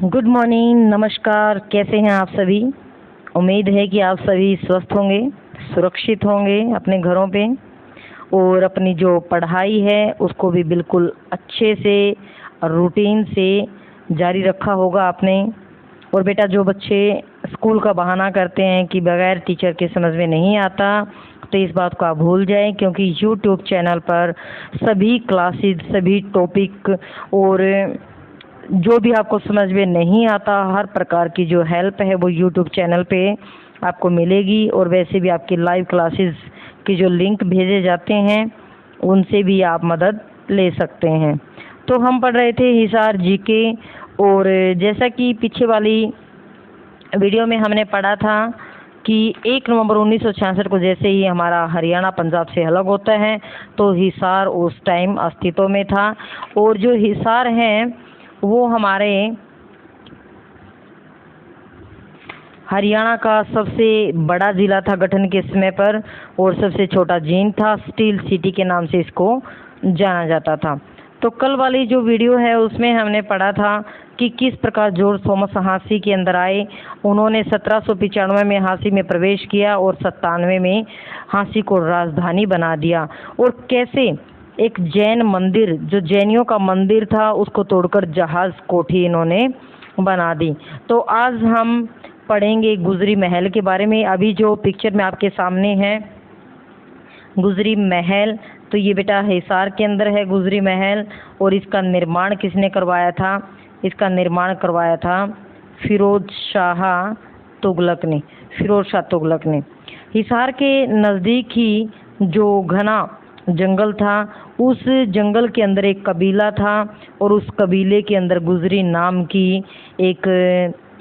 Good morning, नमस्कार। कैसे हैं आप सभी? उम्मीद है कि आप सभी स्वस्थ होंगे, सुरक्षित होंगे अपने घरों पे और अपनी जो पढ़ाई है उसको भी बिल्कुल अच्छे से रूटीन से जारी रखा होगा आपने। और बेटा, जो बच्चे स्कूल का बहाना करते हैं कि बगैर टीचर के समझ में नहीं आता, तो इस बात को आप भूल जाएं, क्योंकि यूट्यूब चैनल पर सभी क्लासेस, सभी टॉपिक और जो भी आपको समझ में नहीं आता, हर प्रकार की जो हेल्प है वो यूट्यूब चैनल पे आपको मिलेगी। और वैसे भी आपकी लाइव क्लासेस की जो लिंक भेजे जाते हैं उनसे भी आप मदद ले सकते हैं। तो हम पढ़ रहे थे हिसार जीके, और जैसा कि पीछे वाली वीडियो में हमने पढ़ा था कि 1 नवंबर 1966 को जैसे ही हमारा हरियाणा पंजाब से अलग होता है तो हिसार उस टाइम अस्तित्व में था। और जो हिसार हैं वो हमारे हरियाणा का सबसे बड़ा ज़िला था गठन के समय पर, और सबसे छोटा जींद था। स्टील सिटी के नाम से इसको जाना जाता था। तो कल वाली जो वीडियो है उसमें हमने पढ़ा था कि किस प्रकार जॉर्ज थॉमस हांसी के अंदर आए। उन्होंने 1795 में हांसी में प्रवेश किया और 97 में हांसी को राजधानी बना दिया। और कैसे एक जैन मंदिर, जो जैनियों का मंदिर था, उसको तोड़कर जहाज कोठी इन्होंने बना दी। तो आज हम पढ़ेंगे गुजरी महल के बारे में। अभी जो पिक्चर में आपके सामने है गुजरी महल, तो ये बेटा हिसार के अंदर है गुजरी महल। और इसका निर्माण किसने करवाया था? इसका निर्माण करवाया था फिरोज शाह तुगलक ने। फिरोज शाह तुगलक ने। हिसार के नज़दीक ही जो घना जंगल था, उस जंगल के अंदर एक कबीला था, और उस कबीले के अंदर गुजरी नाम की एक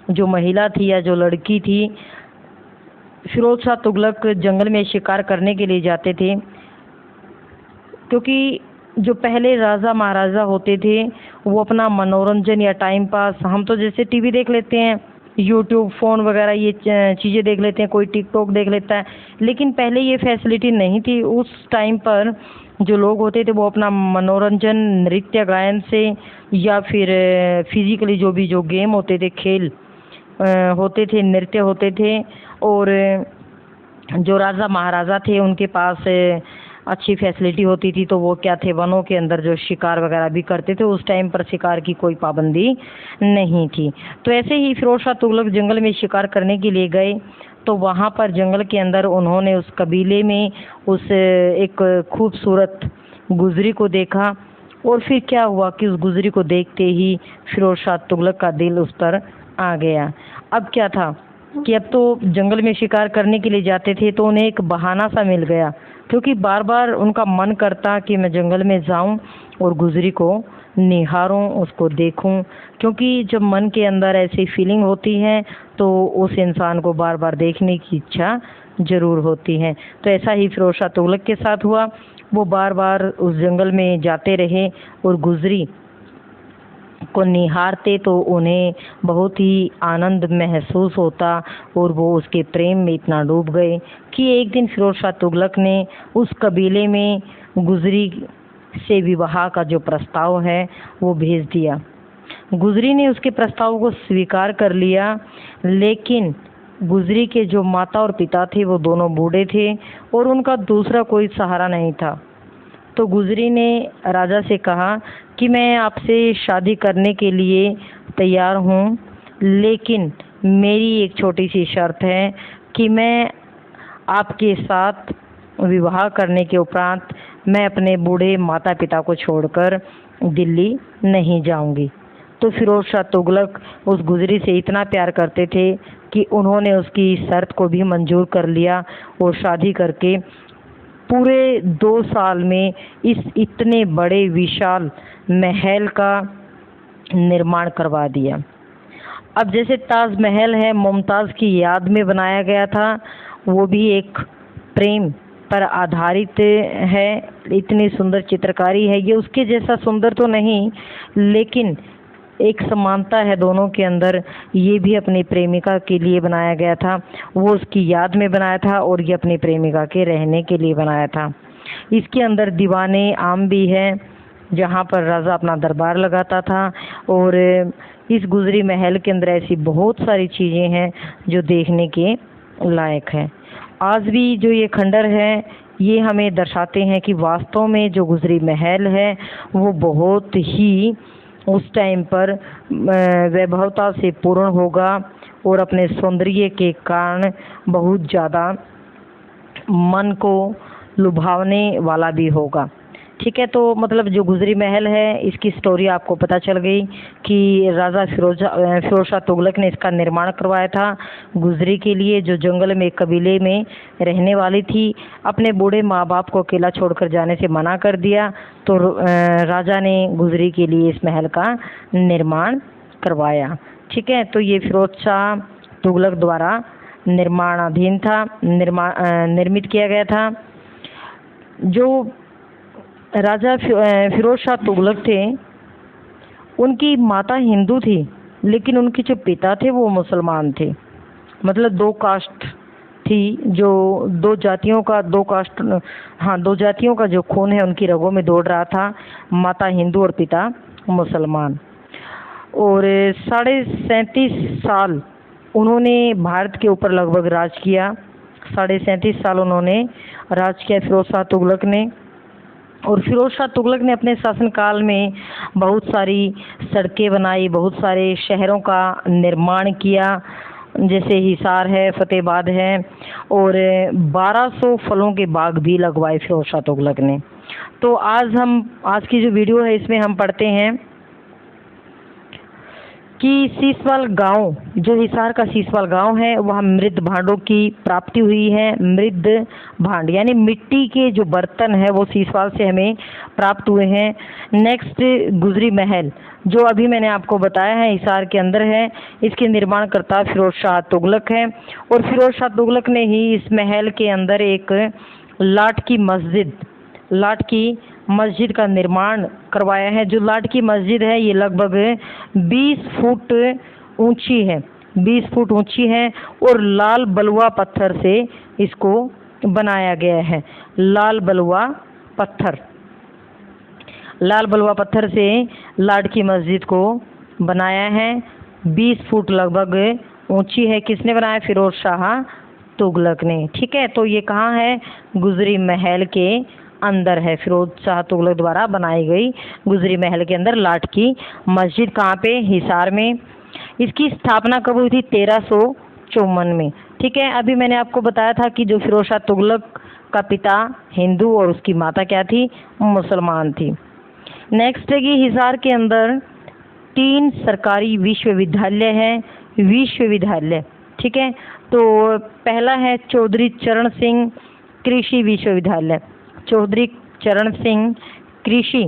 जो महिला थी या जो लड़की थी। फिरोज शाह तुगलक जंगल में शिकार करने के लिए जाते थे, क्योंकि जो पहले राजा महाराजा होते थे वो अपना मनोरंजन या टाइम पास, हम तो जैसे टीवी देख लेते हैं, यूट्यूब, फ़ोन वगैरह ये चीज़ें देख लेते हैं, कोई टिकटॉक देख लेता है, लेकिन पहले ये फैसिलिटी नहीं थी। उस टाइम पर जो लोग होते थे वो अपना मनोरंजन नृत्य गायन से या फिर फिजिकली जो गेम होते थे, खेल होते थे, नृत्य होते थे। और जो राजा महाराजा थे उनके पास अच्छी फैसिलिटी होती थी, तो वो क्या थे, वनों के अंदर जो शिकार वगैरह भी करते थे। उस टाइम पर शिकार की कोई पाबंदी नहीं थी। तो ऐसे ही फिरोज शाह तुगलक जंगल में शिकार करने के लिए गए, तो वहाँ पर जंगल के अंदर उन्होंने उस कबीले में उस एक खूबसूरत गुजरी को देखा। और फिर क्या हुआ कि उस गुजरी को देखते ही फिरोज शाह तुगलक का दिल उस पर आ गया। अब क्या था कि अब तो जंगल में शिकार करने के लिए जाते थे तो उन्हें एक बहाना सा मिल गया, क्योंकि बार बार उनका मन करता कि मैं जंगल में जाऊं और गुजरी को निहारूं, उसको देखूं। क्योंकि जब मन के अंदर ऐसी फीलिंग होती है तो उस इंसान को बार बार देखने की इच्छा ज़रूर होती है। तो ऐसा ही फिरोज शाह तुगलक के साथ हुआ। वो बार बार उस जंगल में जाते रहे और गुजरी को निहारते, तो उन्हें बहुत ही आनंद महसूस होता और वो उसके प्रेम में इतना डूब गए कि एक दिन फिरोज शाह तुगलक ने उस कबीले में गुजरी से विवाह का जो प्रस्ताव है वो भेज दिया। गुजरी ने उसके प्रस्ताव को स्वीकार कर लिया, लेकिन गुजरी के जो माता और पिता थे वो दोनों बूढ़े थे और उनका दूसरा कोई सहारा नहीं था। तो गुजरी ने राजा से कहा कि मैं आपसे शादी करने के लिए तैयार हूँ, लेकिन मेरी एक छोटी सी शर्त है कि मैं आपके साथ विवाह करने के उपरांत मैं अपने बूढ़े माता पिता को छोड़कर दिल्ली नहीं जाऊंगी। तो फिरोज शाह तुगलक उस गुजरी से इतना प्यार करते थे कि उन्होंने उसकी शर्त को भी मंजूर कर लिया और शादी करके पूरे 2 साल में इस इतने बड़े विशाल महल का निर्माण करवा दिया। अब जैसे ताजमहल है मुमताज़ की याद में बनाया गया था, वो भी एक प्रेम पर आधारित है। इतनी सुंदर चित्रकारी है ये, उसके जैसा सुंदर तो नहीं, लेकिन एक समानता है दोनों के अंदर। ये भी अपनी प्रेमिका के लिए बनाया गया था, वो उसकी याद में बनाया था, और ये अपनी प्रेमिका के रहने के लिए बनाया था। इसके अंदर दीवाने आम भी है, जहाँ पर राजा अपना दरबार लगाता था। और इस गुजरी महल के अंदर ऐसी बहुत सारी चीज़ें हैं जो देखने के लायक है। आज भी जो ये खंडर है ये हमें दर्शाते हैं कि वास्तव में जो गुजरी महल है वो बहुत ही उस टाइम पर वैभवता से पूर्ण होगा और अपने सौंदर्य के कारण बहुत ज़्यादा मन को लुभावने वाला भी होगा। ठीक है, तो मतलब जो गुजरी महल है इसकी स्टोरी आपको पता चल गई कि राजा फिरोज शाह तुगलक ने इसका निर्माण करवाया था गुजरी के लिए, जो जंगल में एक कबीले में रहने वाली थी। अपने बूढ़े माँ बाप को अकेला छोड़कर जाने से मना कर दिया, तो राजा ने गुजरी के लिए इस महल का निर्माण करवाया। ठीक है, तो ये फिरोज शाह तुगलक द्वारा निर्माणाधीन था, निर्मित किया गया था। जो राजा फिरोज शाह तुगलक थे उनकी माता हिंदू थी, लेकिन उनके जो पिता थे वो मुसलमान थे। मतलब दो कास्ट थी, जो दो जातियों का जो खून है उनकी रगों में दौड़ रहा था, माता हिंदू और पिता मुसलमान। और 37.5 साल उन्होंने भारत के ऊपर लगभग राज किया। 37.5 साल उन्होंने राज किया फिरोज शाह तुगलक ने। और फिरोज शाह तुगलक ने अपने शासनकाल में बहुत सारी सड़कें बनाई, बहुत सारे शहरों का निर्माण किया, जैसे हिसार है, फतेहाबाद है, और 1200 फलों के बाग भी लगवाए फिरोज शाह तुगलक ने। तो आज की जो वीडियो है इसमें हम पढ़ते हैं कि सीसवाल गांव, जो हिसार का सीसवाल गांव है, वह मृद भांडों की प्राप्ति हुई है। मृद भांड यानी मिट्टी के जो बर्तन है वो सीसवाल से हमें प्राप्त हुए हैं। नेक्स्ट, गुजरी महल जो अभी मैंने आपको बताया है हिसार के अंदर है, इसके निर्माणकर्ता फिरोज शाह तुगलक है। और फिरोज शाह तुगलक ने ही इस महल के अंदर एक लाट की मस्जिद का निर्माण करवाया है। जो लाट की मस्जिद है ये लगभग 20 फुट ऊंची है, 20 फुट ऊंची है, और लाल बलुआ पत्थर से इसको बनाया गया है। लाल बलुआ पत्थर से लाट की मस्जिद को बनाया है। 20 फुट लगभग ऊंची है। किसने बनाया? फिरोज शाह तुगलक ने। ठीक है, तो ये कहाँ है? गुजरी महल के अंदर है। फिरोज शाह तुगलक द्वारा बनाई गई गुजरी महल के अंदर लाट की मस्जिद कहाँ पे? हिसार में। इसकी स्थापना कब हुई थी? 1354 में। ठीक है, अभी मैंने आपको बताया था कि जो फिरोज शाह तुगलक का पिता हिंदू और उसकी माता क्या थी? मुसलमान थी। नेक्स्ट है कि हिसार के अंदर 3 सरकारी विश्वविद्यालय है। ठीक है, तो पहला है चौधरी चरण सिंह कृषि विश्वविद्यालय। चौधरी चरण सिंह कृषि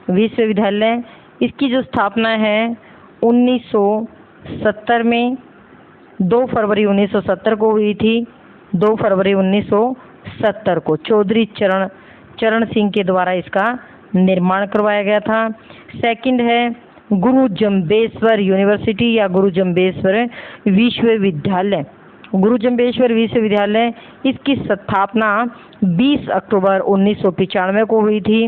विश्वविद्यालय, इसकी जो स्थापना है 1970 में, 2 फरवरी 1970 को हुई थी। 2 फरवरी 1970 को चौधरी चरण सिंह के द्वारा इसका निर्माण करवाया गया था। सेकंड है गुरु जम्बेश्वर यूनिवर्सिटी या गुरु जम्बेश्वर विश्वविद्यालय। गुरु जम्बेश्वर विश्वविद्यालय, इसकी स्थापना 20 अक्टूबर 1995 को हुई थी।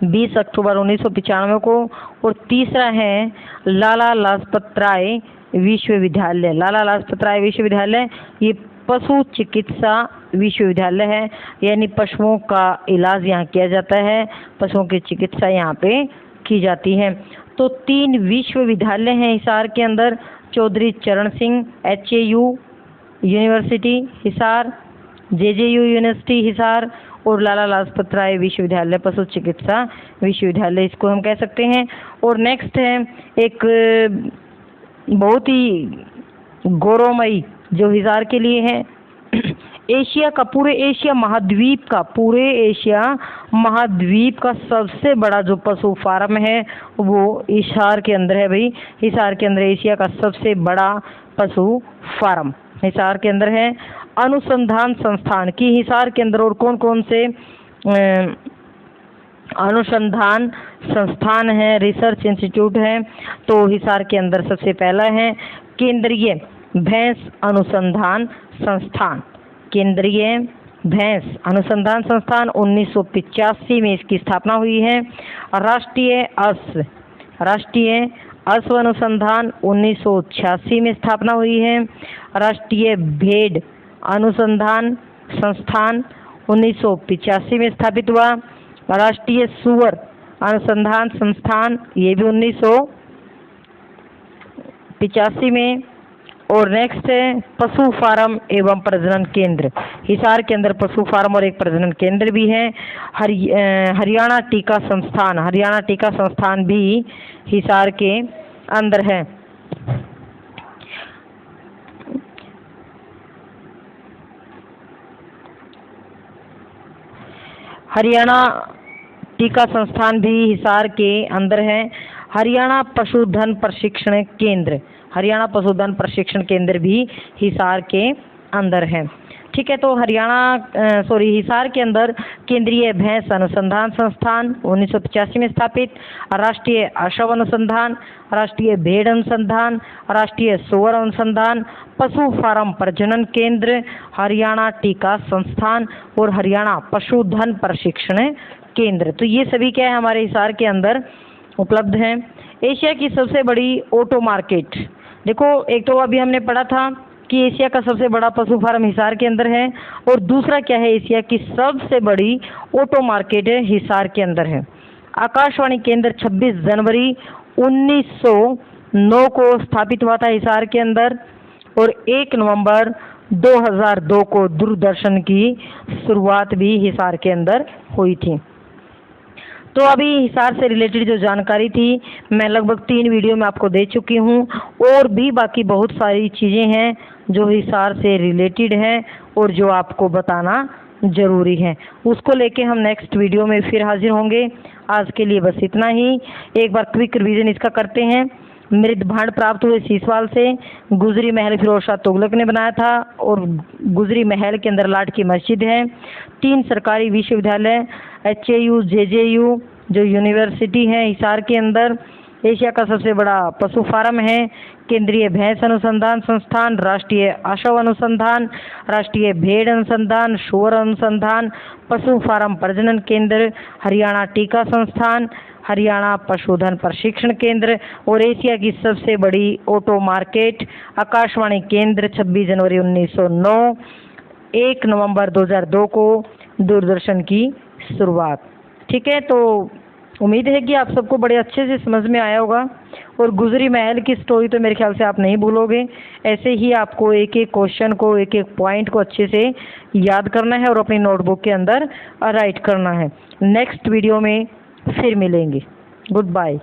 20 अक्टूबर 1995 को। और तीसरा है लाला लाजपत राय विश्वविद्यालय। लाला लाजपत राय विश्वविद्यालय ये पशु चिकित्सा विश्वविद्यालय है, यानी पशुओं का इलाज यहाँ किया जाता है, पशुओं की चिकित्सा यहाँ पे की जाती है। तो 3 विश्वविद्यालय हैं हिसार के अंदर। चौधरी चरण Singh HAU university Hisar, JJU university Hisar, और लाला लाजपत राय विश्वविद्यालय पशु चिकित्सा विश्वविद्यालय, इसको हम कह सकते हैं। और नेक्स्ट है एक बहुत ही गौरवमयी जो हिसार के लिए है, पूरे एशिया महाद्वीप का सबसे बड़ा जो पशु फार्म है वो हिसार के अंदर है भाई। हिसार के अंदर एशिया का सबसे बड़ा पशु फार्म हिसार के अंदर है। अनुसंधान संस्थान की हिसार के अंदर और कौन कौन से अनुसंधान संस्थान है, रिसर्च इंस्टीट्यूट है? तो हिसार के अंदर सबसे पहला है केंद्रीय भैंस अनुसंधान संस्थान। केंद्रीय भैंस अनुसंधान संस्थान 1985 में इसकी स्थापना हुई है। राष्ट्रीय अश्व अनुसंधान 1986 में स्थापना हुई है। राष्ट्रीय भेड़ अनुसंधान संस्थान 1985 में स्थापित हुआ। राष्ट्रीय सूअर अनुसंधान संस्थान ये भी 1985 में। और नेक्स्ट है पशु फार्म एवं प्रजनन केंद्र। हिसार के अंदर पशु फार्म और एक प्रजनन केंद्र भी है। हरियाणा टीका संस्थान भी हिसार के अंदर है। हरियाणा टीका संस्थान भी हिसार के अंदर है। हरियाणा पशुधन प्रशिक्षण केंद्र भी हिसार के अंदर है। ठीक है, तो हिसार के अंदर केंद्रीय भैंस अनुसंधान संस्थान 1985 में स्थापित, राष्ट्रीय अश्व अनुसंधान, राष्ट्रीय भेड़ अनुसंधान, राष्ट्रीय सूअर अनुसंधान, पशु फार्म प्रजनन केंद्र, हरियाणा टीका संस्थान और हरियाणा पशुधन प्रशिक्षण केंद्र। तो ये सभी क्या है हमारे हिसार के अंदर उपलब्ध हैं। एशिया की सबसे बड़ी ऑटो मार्केट, देखो एक तो अभी हमने पढ़ा था कि एशिया का सबसे बड़ा पशु फार्म हिसार के अंदर है, और दूसरा क्या है, एशिया की सबसे बड़ी ऑटो मार्केट है हिसार के अंदर है। आकाशवाणी केंद्र 26 जनवरी 1909 को स्थापित हुआ था हिसार के अंदर, और 1 नवंबर 2002 को दूरदर्शन की शुरुआत भी हिसार के अंदर हुई थी। तो अभी हिसार से रिलेटेड जो जानकारी थी मैं लगभग 3 वीडियो में आपको दे चुकी हूँ, और भी बाकी बहुत सारी चीज़ें हैं जो हिसार से रिलेटेड हैं और जो आपको बताना ज़रूरी है। उसको लेके हम नेक्स्ट वीडियो में फिर हाजिर होंगे। आज के लिए बस इतना ही। एक बार क्विक रिवीजन इसका करते हैं। मृत भांड प्राप्त हुए सीसवाल से। गुजरी महल फिरोज शाह तुगलक ने बनाया था, और गुजरी महल के अंदर लाट की मस्जिद है। 3 सरकारी विश्वविद्यालय, HAU, JJU जो यूनिवर्सिटी है हिसार के अंदर। एशिया का सबसे बड़ा पशु फार्म है केंद्रीय भैंस अनुसंधान संस्थान, राष्ट्रीय अश्व अनुसंधान, राष्ट्रीय भेड़ अनुसंधान, सूअर अनुसंधान, पशु फार्म प्रजनन केंद्र, हरियाणा टीका संस्थान, हरियाणा पशुधन प्रशिक्षण केंद्र, और एशिया की सबसे बड़ी ऑटो मार्केट आकाशवाणी केंद्र 26 जनवरी 1909, 1 नवंबर 2002 को दूरदर्शन की शुरुआत। ठीक है, तो उम्मीद है कि आप सबको बड़े अच्छे से समझ में आया होगा, और गुजरी महल की स्टोरी तो मेरे ख्याल से आप नहीं भूलोगे। ऐसे ही आपको एक एक क्वेश्चन को, एक एक पॉइंट को अच्छे से याद करना है और अपनी नोटबुक के अंदर राइट करना है। नेक्स्ट वीडियो में फिर मिलेंगे। Good bye.